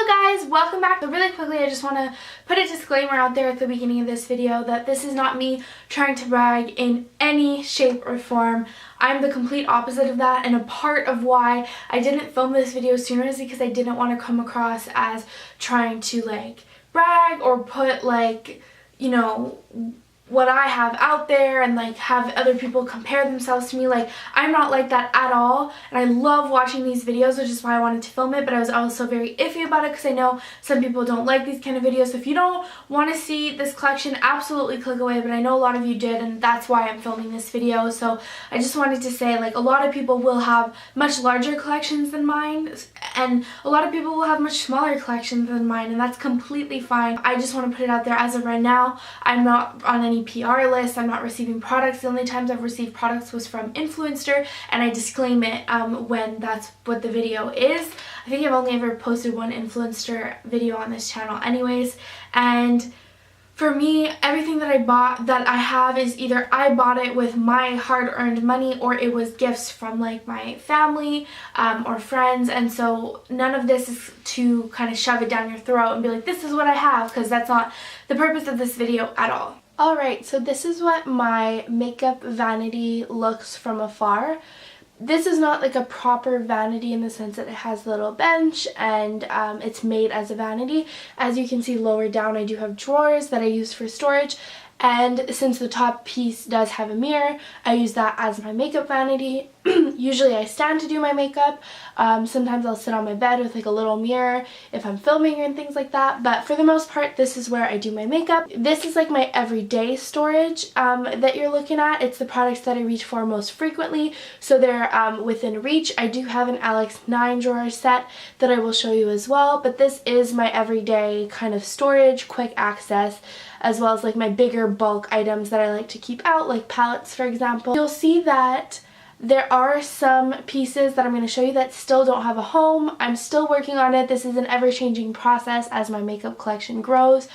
Hello guys, welcome back. So really quickly, I just want to put a disclaimer out there at the beginning of this video that this is not me trying to brag in any shape or form. I'm the complete opposite of that, and a part of why I didn't film this video sooner is because I didn't want to come across as trying to like brag or put like, you know, what I have out there and like have other people compare themselves to me. Like, I'm not like that at all, and I love watching these videos, which is why I wanted to film it, but I was also very iffy about it because I know some people don't like these kind of videos. So if you don't want to see this collection, absolutely click away, but I know a lot of you did, and that's why I'm filming this video. So I just wanted to say, like, a lot of people will have much larger collections than mine, and a lot of people will have much smaller collections than mine, and that's completely fine. I just want to put it out there as of right now. I'm not on any PR list. I'm not receiving products. The only times I've received products was from Influencer, and I disclaim it when that's what the video is. I think I've only ever posted one Influencer video on this channel anyways, and for me, everything that I have is either I bought it with my hard-earned money or it was gifts from like my family or friends, and so none of this is to kind of shove it down your throat and be like, this is what I have, because that's not the purpose of this video at all. Alright, so this is what my makeup vanity looks from afar. This is not like a proper vanity in the sense that it has a little bench and it's made as a vanity. As you can see lower down, I do have drawers that I use for storage, and since the top piece does have a mirror, I use that as my makeup vanity. Usually I stand to do my makeup. Sometimes I'll sit on my bed with like a little mirror if I'm filming and things like that, but for the most part this is where I do my makeup. This is like my everyday storage that you're looking at. It's the products that I reach for most frequently, so they're within reach. I do have an Alex 9 drawer set that I will show you as well, but this is my everyday kind of storage, quick access, as well as like my bigger bulk items that I like to keep out, like palettes for example. You'll see that there are some pieces that I'm going to show you that still don't have a home. I'm still working on it. This is an ever-changing process as my makeup collection grows.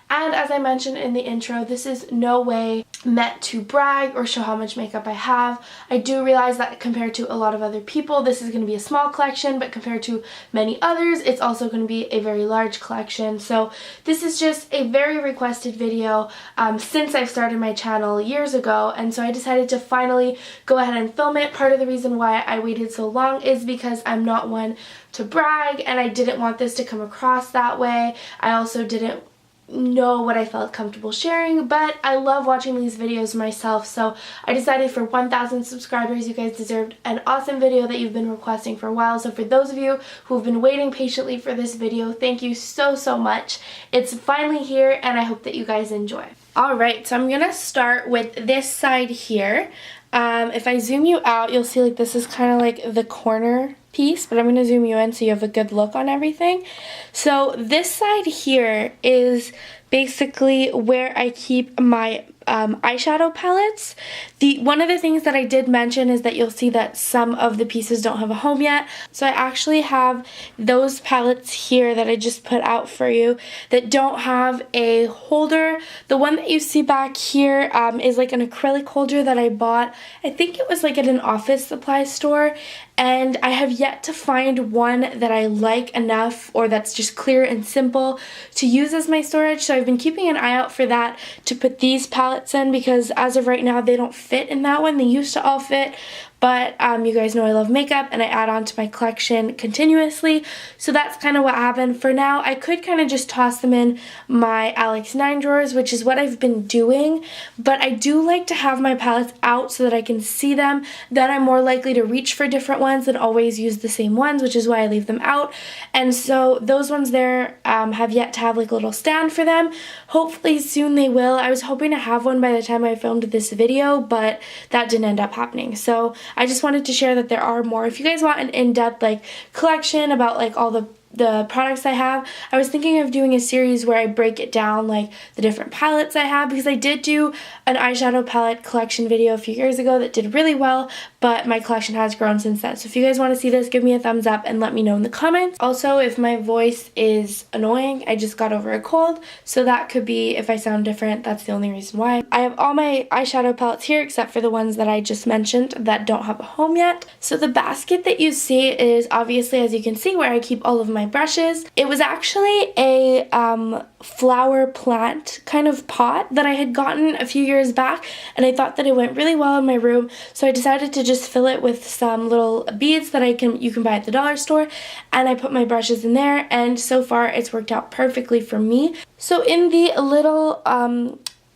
And as I mentioned in the intro, this is no way meant to brag or show how much makeup I have. I do realize that compared to a lot of other people, this is going to be a small collection, but compared to many others, it's also going to be a very large collection. So this is just a very requested video since I've started my channel years ago, and so I decided to finally go ahead and film it. Part of the reason why I waited so long is because I'm not one to brag, and I didn't want this to come across that way. I also didn't know what I felt comfortable sharing, but I love watching these videos myself, so I decided for 1,000 subscribers, you guys deserved an awesome video that you've been requesting for a while. So for those of you who have been waiting patiently for this video, thank you so much. It's finally here, and I hope that you guys enjoy. Alright, so I'm gonna start with this side here. If I zoom you out, you'll see like this is kind of like the corner piece, but I'm going to zoom you in so you have a good look on everything. So this side here is basically where I keep my eyeshadow palettes. One of the things that I did mention is that you'll see that some of the pieces don't have a home yet. So I actually have those palettes here that I just put out for you that don't have a holder. The one that you see back here is like an acrylic holder that I bought. I think it was like at an office supply store, and I have yet to find one that I like enough or that's just clear and simple to use as my storage. So I've been keeping an eye out for that to put these palettes in, because as of right now they don't fit in that one. They used to all fit, but you guys know I love makeup and I add on to my collection continuously, so that's kind of what happened. For now, I could kind of just toss them in my Alex 9 drawers, which is what I've been doing, but I do like to have my palettes out so that I can see them. Then I'm more likely to reach for different ones than always use the same ones, which is why I leave them out. And so those ones there have yet to have like a little stand for them. Hopefully soon they will. I was hoping to have one by the time I filmed this video, but that didn't end up happening. So I just wanted to share that there are more. If you guys want an in-depth like collection about like all the products I have, I was thinking of doing a series where I break it down, like the different palettes I have, because I did do an eyeshadow palette collection video a few years ago that did really well, but my collection has grown since then. So if you guys want to see this, give me a thumbs up and let me know in the comments. Also, if my voice is annoying, I just got over a cold, so that could be if I sound different. That's the only reason why. I have all my eyeshadow palettes here except for the ones that I just mentioned that don't have a home yet. So the basket that you see is obviously, as you can see, where I keep all of my my brushes. It was actually a flower plant kind of pot that I had gotten a few years back, and I thought that it went really well in my room, so I decided to just fill it with some little beads that you can buy at the dollar store, and I put my brushes in there, and so far it's worked out perfectly for me. So in the little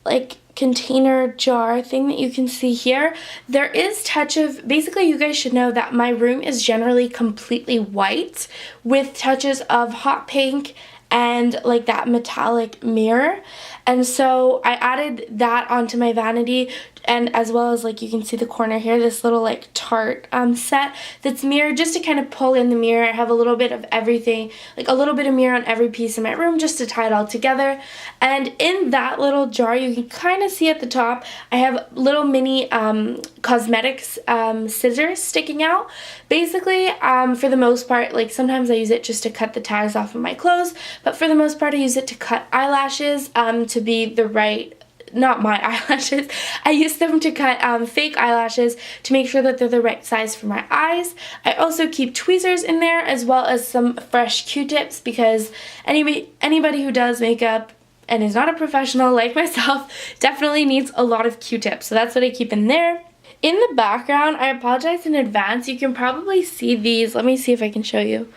like container jar thing that you can see here, there is touch of, basically you guys should know that my room is generally completely white with touches of hot pink and like that metallic mirror, and so I added that onto my vanity, and as well as, like, you can see the corner here, this little like Tarte set that's mirrored, just to kind of pull in the mirror. I have a little bit of everything, like a little bit of mirror on every piece in my room just to tie it all together. And in that little jar, you can kind of see at the top, I have little mini cosmetics scissors sticking out. Basically, for the most part, like sometimes I use it just to cut the tags off of my clothes, but for the most part I use it to cut eyelashes to be the right, not my eyelashes, I use them to cut fake eyelashes to make sure that they're the right size for my eyes. I also keep tweezers in there, as well as some fresh Q-tips, because anybody who does makeup and is not a professional like myself definitely needs a lot of Q-tips, so that's what I keep in there. In the background, I apologize in advance, you can probably see these, let me see if I can show you.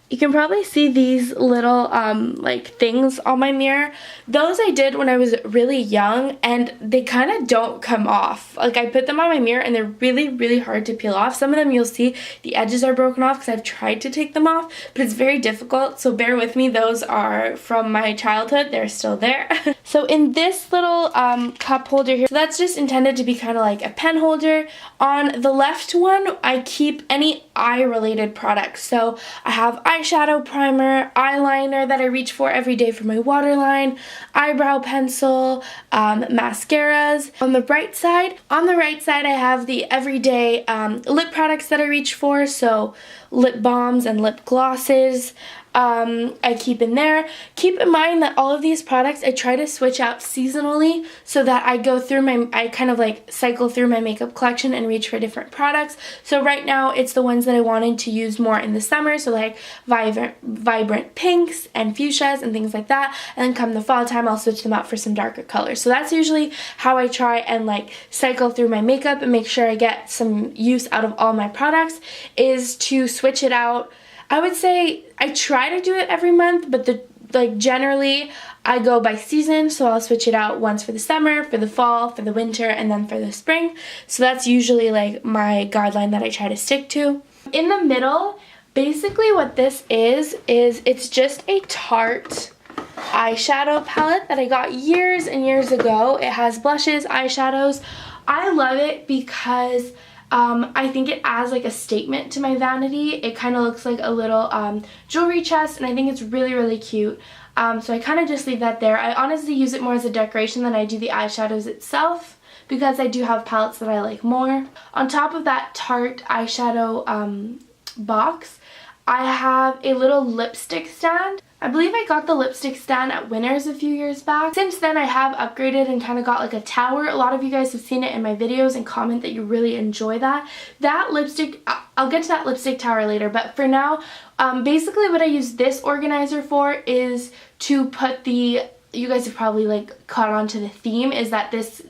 You can probably see these little like things on my mirror. Those I did when I was really young, and they kind of don't come off. Like, I put them on my mirror and they're really, really hard to peel off. Some of them you'll see the edges are broken off because I've tried to take them off, but it's very difficult, so bear with me. Those are from my childhood. They're still there. So in this little cup holder here, so that's just intended to be kind of like a pen holder. On the left one, I keep any eye-related products. So I have eyeshadow primer, eyeliner that I reach for every day for my waterline, eyebrow pencil, mascaras. On the right side I have the everyday lip products that I reach for, so lip balms and lip glosses. I keep in there. Keep in mind that all of these products I try to switch out seasonally, so that I kind of like cycle through my makeup collection and reach for different products. So right now it's the ones that I wanted to use more in the summer, so like vibrant pinks and fuchsias and things like that, and then come the fall time I'll switch them out for some darker colors. So that's usually how I try and like cycle through my makeup and make sure I get some use out of all my products, is to switch it out. I would say I try to do it every month, but generally I go by season, so I'll switch it out once for the summer, for the fall, for the winter, and then for the spring. So that's usually like my guideline that I try to stick to. In the middle, basically what this is it's just a Tarte eyeshadow palette that I got years and years ago. It has blushes, eyeshadows. I love it because I think it adds like a statement to my vanity. It kind of looks like a little jewelry chest, and I think it's really, really cute. So I kind of just leave that there. I honestly use it more as a decoration than I do the eyeshadows itself, because I do have palettes that I like more. On top of that Tarte eyeshadow box, I have a little lipstick stand. I believe I got the lipstick stand at Winners a few years back. Since then I have upgraded and kind of got like a tower. A lot of you guys have seen it in my videos and comment that you really enjoy that. That lipstick, I'll get to that lipstick tower later, but for now, basically what I use this organizer for is to put you guys have probably like caught on to the theme, is that this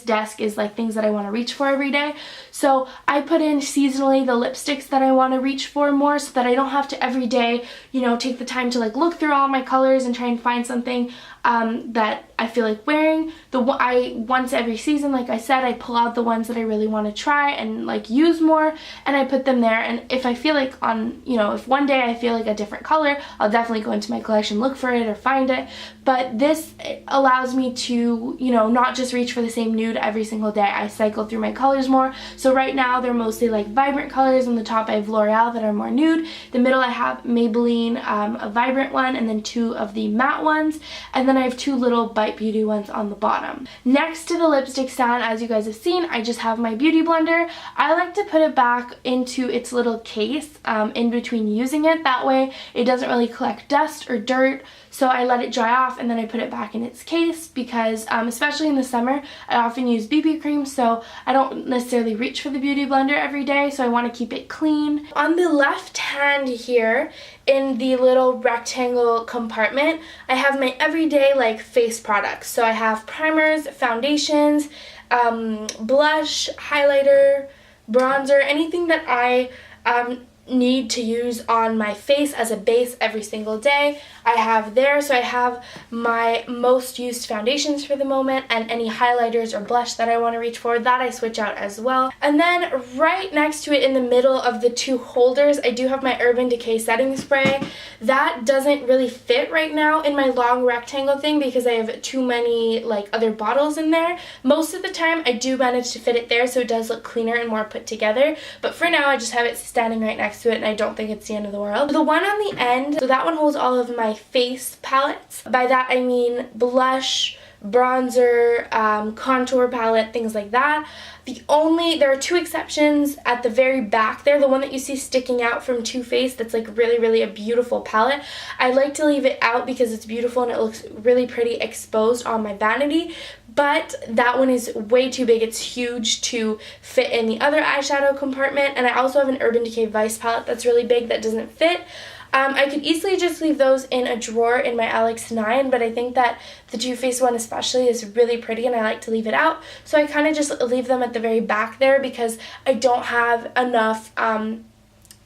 desk is like things that I want to reach for every day. So I put in seasonally the lipsticks that I want to reach for more, so that I don't have to every day, you know, take the time to like look through all my colors and try and find something that I feel like wearing. Once every season, like I said, I pull out the ones that I really want to try and like use more, and I put them there. And if I feel like if one day I feel like a different color, I'll definitely go into my collection, look for it or find it. But this allows me to, not just reach for the same nude every single day. I cycle through my colors more. So right now they're mostly like vibrant colors. On the top I have L'Oreal that are more nude. The middle I have Maybelline, a vibrant one, and then two of the matte ones. And then I have two little Bite Beauty ones on the bottom. Next to the lipstick stand, as you guys have seen, I just have my beauty blender. I like to put it back into its little case in between using it. That way it doesn't really collect dust or dirt. So I let it dry off and then I put it back in its case, because especially in the summer, I often use BB cream, so I don't necessarily reach for the beauty blender every day, so I want to keep it clean. On the left hand here, in the little rectangle compartment, I have my everyday like face products. So I have primers, foundations, blush, highlighter, bronzer, anything that I need to use on my face as a base every single day I have there. So I have my most used foundations for the moment, and any highlighters or blush that I want to reach for, that I switch out as well. And then right next to it in the middle of the two holders, I do have my Urban Decay setting spray. That doesn't really fit right now in my long rectangle thing because I have too many like other bottles in there. Most of the time I do manage to fit it there, so it does look cleaner and more put together, but for now I just have it standing right next to it, and I don't think it's the end of the world. The one on the end, so that one holds all of my face palettes. By that I mean blush, bronzer, contour palette, things like that. There are two exceptions at the very back there. The one that you see sticking out from Too Faced, that's like really a beautiful palette. I like to leave it out because it's beautiful and it looks really pretty exposed on my vanity. But that one is way too big. It's huge to fit in the other eyeshadow compartment. And I also have an Urban Decay Vice palette that's really big that doesn't fit. I could easily just leave those in a drawer in my Alex 9, but I think that the Too Faced one especially is really pretty and I like to leave it out. So I kind of just leave them at the very back there because I don't have enough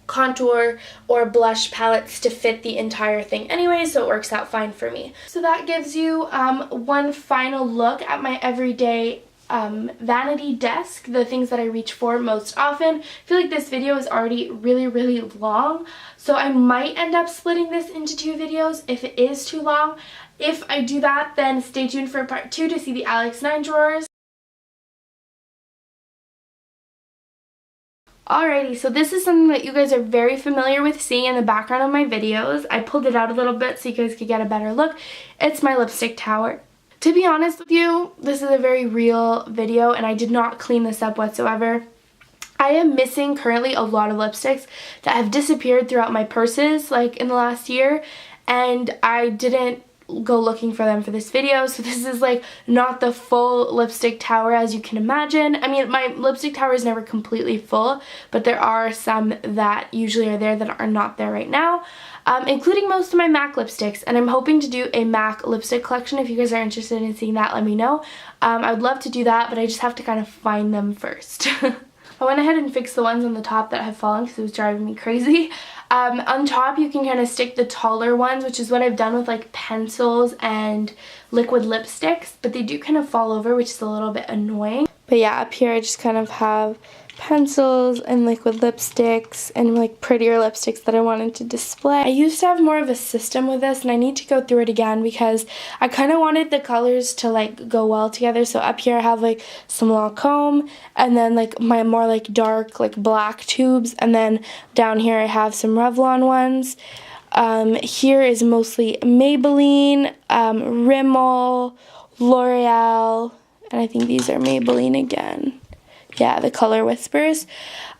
contour or blush palettes to fit the entire thing anyway, so it works out fine for me. So that gives you one final look at my everyday vanity desk, the things that I reach for most often. I feel like this video is already really long, so I might end up splitting this into two videos if it is too long. If I do that, then stay tuned for part 2 to see the Alex 9 drawers. Alrighty, so this is something that you guys are very familiar with seeing in the background of my videos. I pulled it out a little bit so you guys could get a better look. It's my lipstick tower. To be honest with you, this is a very real video and I did not clean this up whatsoever. I am missing currently a lot of lipsticks that have disappeared throughout my purses like in the last year, and I didn't go looking for them for this video, so this is like not the full lipstick tower as you can imagine. I mean, my lipstick tower is never completely full, but there are some that usually are there that are not there right now, including most of my MAC lipsticks, and I'm hoping to do a MAC lipstick collection. If you guys are interested in seeing that, let me know. I would love to do that, but I just have to kind of find them first. I went ahead and fixed the ones on the top that have fallen because it was driving me crazy. On top you can kind of stick the taller ones, which is what I've done with like pencils and liquid lipsticks, but they do kind of fall over, which is a little bit annoying. But yeah, up here I just kind of have pencils and liquid lipsticks and like prettier lipsticks that I wanted to display. I used to have more of a system with this and I need to go through it again because I kind of wanted the colors to like go well together. So up here I have like some Lancome and then like my more like dark like black tubes, and then down here I have some Revlon ones. Here is mostly Maybelline, Rimmel, L'Oreal, and I think these are Maybelline again. Yeah, the Color Whispers.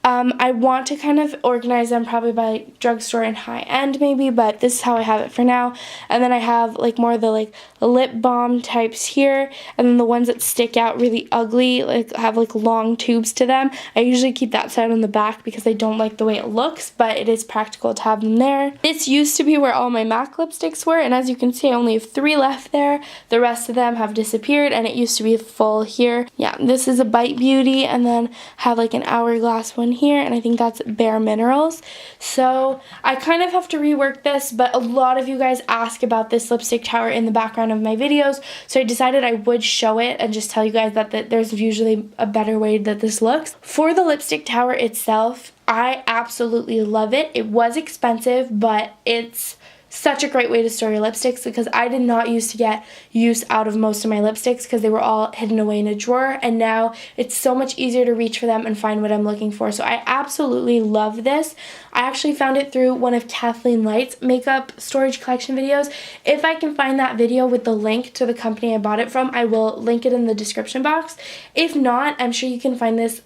I want to kind of organize them probably by drugstore and high-end maybe, but this is how I have it for now. And then I have like more of the like lip balm types here, and then the ones that stick out really ugly, like have like long tubes to them. I usually keep that side on the back because I don't like the way it looks, but it is practical to have them there. This used to be where all my MAC lipsticks were, and as you can see I only have 3 left there. The rest of them have disappeared, and it used to be full here. Yeah, this is a Bite Beauty, and then have like an Hourglass one here, and I think that's Bare Minerals. So I kind of have to rework this, but a lot of you guys ask about this lipstick tower in the background of my videos, so I decided I would show it and just tell you guys that there's usually a better way that this looks. For the lipstick tower itself, I absolutely love it. It was expensive, but it's such a great way to store your lipsticks because I did not used to get use out of most of my lipsticks because they were all hidden away in a drawer, and now it's so much easier to reach for them and find what I'm looking for. So I absolutely love this. I actually found it through one of KathleenLights makeup storage collection videos. If I can find that video with the link to the company I bought it from, I will link it in the description box. If not, I'm sure you can find this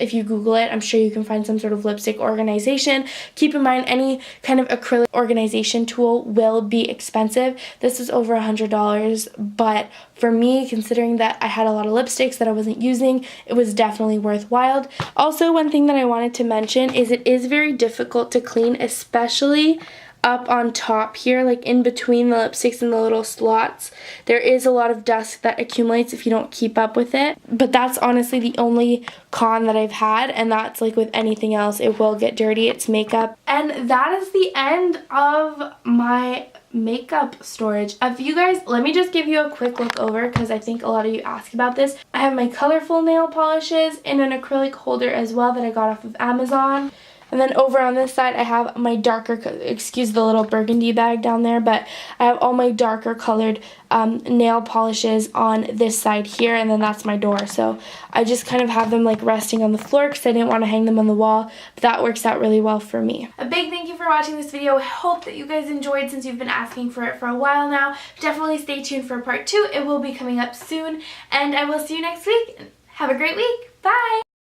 if you Google it, I'm sure you can find some sort of lipstick organization. Keep in mind, any kind of acrylic organization tool will be expensive. This is over $100, but for me, considering that I had a lot of lipsticks that I wasn't using, it was definitely worthwhile. Also, one thing that I wanted to mention is it is very difficult to clean, especially up on top here, like in between the lipsticks and the little slots. There is a lot of dust that accumulates if you don't keep up with it, but that's honestly the only con that I've had, and that's like with anything else, it will get dirty. It's makeup. And that is the end of my makeup storage. If you guys, let me just give you a quick look over because I think a lot of you ask about this. I have my colorful nail polishes in an acrylic holder as well that I got off of Amazon. And then over on this side, I have my darker, excuse the little burgundy bag down there, but I have all my darker colored nail polishes on this side here, and then that's my door. So I just kind of have them like resting on the floor because I didn't want to hang them on the wall, but that works out really well for me. A big thank you for watching this video. I hope that you guys enjoyed since you've been asking for it for a while now. Definitely stay tuned for part 2. It will be coming up soon, and I will see you next week. Have a great week. Bye!